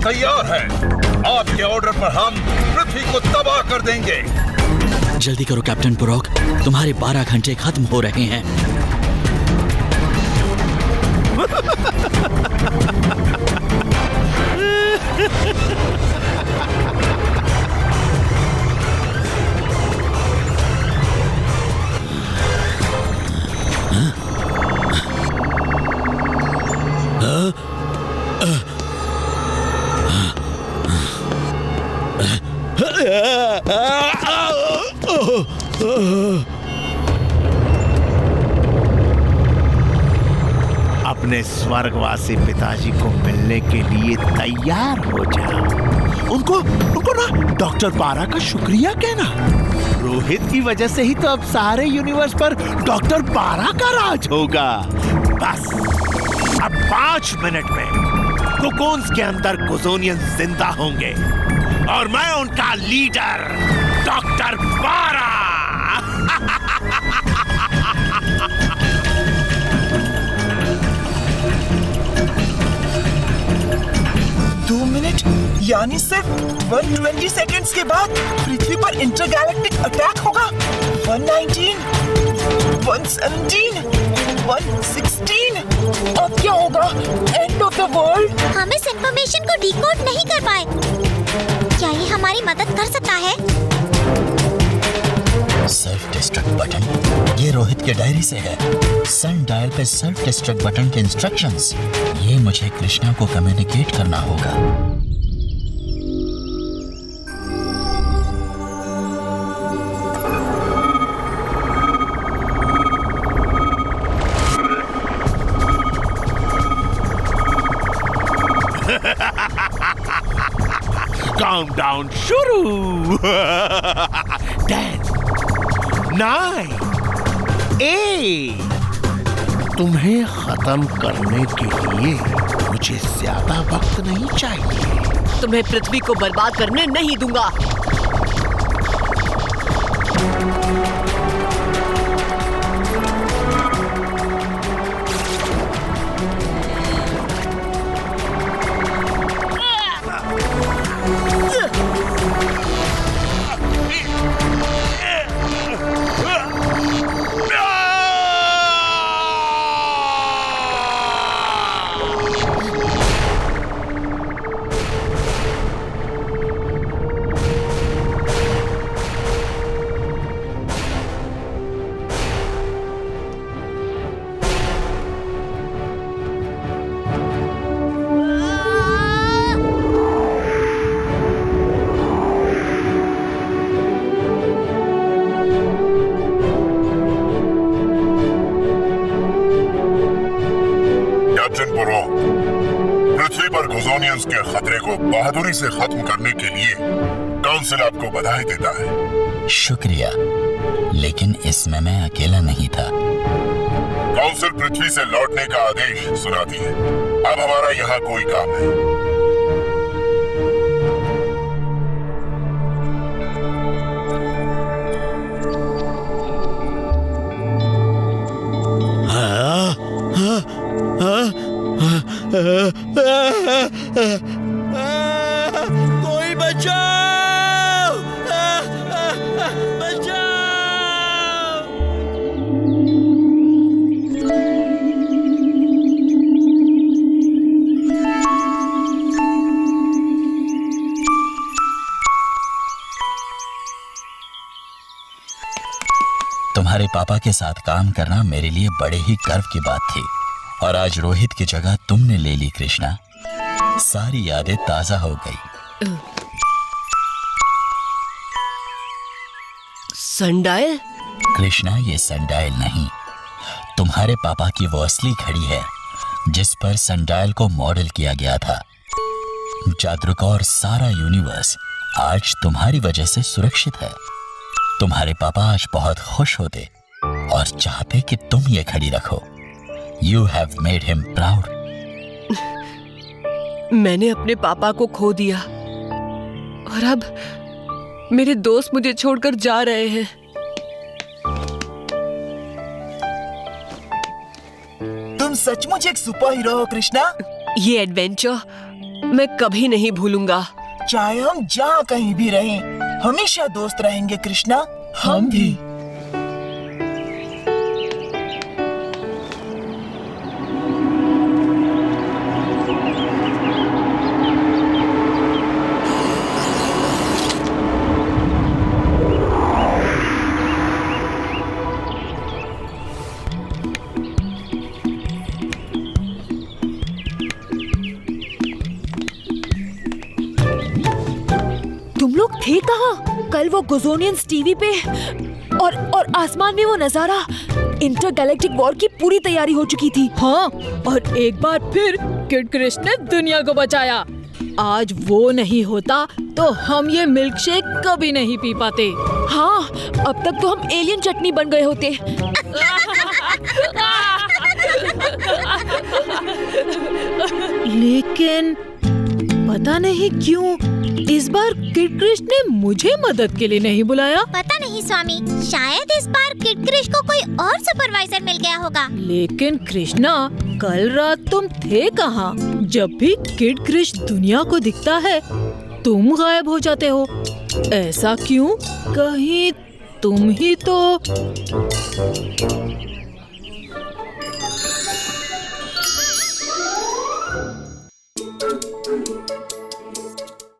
तैयार है। आपके ऑर्डर पर हम पृथ्वी को तबाह कर देंगे। जल्दी करो कैप्टन पुरोक, तुम्हारे 12 घंटे खत्म हो रहे हैं। अपने स्वर्गवासी पिताजी को मिलने के लिए तैयार हो जाओ। उनको ना डॉक्टर पारा का शुक्रिया कहना। रोहित की वजह से ही तो अब सारे यूनिवर्स पर डॉक्टर पारा का राज होगा। बस अब 5 मिनट में कोकोन्स के अंदर कोज़ोनियन जिंदा होंगे और मैं उनका लीडर डॉक्टर पारा। 2 मिनट यानी सिर्फ 120 सेकेंड्स के बाद पृथ्वी पर इंटरगैलेक्टिक अटैक होगा। 119, 117, 116। अब क्या होगा? End of the world. हम इस इंफॉर्मेशन को डिकोड नहीं कर पाए। क्या ये हमारी मदद कर सकता है? सेल्फ डिस्ट्रक्ट बटन ये रोहित के डायरी से है। सन डायल पे सेल्फ डिस्ट्रक्ट बटन के इंस्ट्रक्शंस, ये मुझे कृष्णा को कम्युनिकेट करना होगा। काउंटडाउन शुरू। 10, 9, 8। तुम्हें खत्म करने के लिए मुझे ज्यादा वक्त नहीं चाहिए। तुम्हें पृथ्वी को बर्बाद करने नहीं दूंगा। पृथ्वी पर गोजोनियंस के खतरे को बहादुरी से खत्म करने के लिए काउंसिल आपको बधाई देता है। शुक्रिया, लेकिन इसमें मैं अकेला नहीं था। काउंसिल पृथ्वी से लौटने का आदेश सुनाती है। अब हमारा यहाँ कोई काम है। कोई बचाओ! बचाओ! तुम्हारे पापा के साथ काम करना मेरे लिए बड़े ही गर्व की बात थी, और आज रोहित की जगह तुमने ले ली कृष्णा। सारी यादें ताजा हो गई। सनडायल? कृष्णा, ये सनडायल नहीं, तुम्हारे पापा की वो असली घड़ी है जिस पर सनडायल को मॉडल किया गया था। जादरुका और सारा यूनिवर्स आज तुम्हारी वजह से सुरक्षित है। तुम्हारे पापा आज बहुत खुश होते और चाहते कि तुम ये घड़ी रखो। You have made him proud. मैंने अपने पापा को खो दिया और अब मेरे दोस्त मुझे छोड़कर जा रहे हैं। तुम सचमुच एक सुपर हीरो हो कृष्णा। ये एडवेंचर मैं कभी नहीं भूलूंगा। चाहे हम जहाँ कहीं भी रहें, हमेशा दोस्त रहेंगे कृष्णा। हम भी। थे कहाँ? कल वो गोजोनियंस टीवी पे और आसमान में वो नजारा, इंटरगैलेक्टिक वॉर की पूरी तैयारी हो चुकी थी। हाँ, और एक बार फिर किड क्रिश ने दुनिया को बचाया। आज वो नहीं होता तो हम ये मिल्क शेक कभी नहीं पी पाते। हाँ, अब तक तो हम एलियन चटनी बन गए होते। लेकिन पता नहीं क्यों इस बार किड क्रिश ने मुझे मदद के लिए नहीं बुलाया। पता नहीं स्वामी, शायद इस बार किड क्रिश को कोई और सुपरवाइजर मिल गया होगा। लेकिन कृष्णा, कल रात तुम थे कहाँ? जब भी किड क्रिश दुनिया को दिखता है तुम गायब हो जाते हो। ऐसा क्यों? कहीं तुम ही तो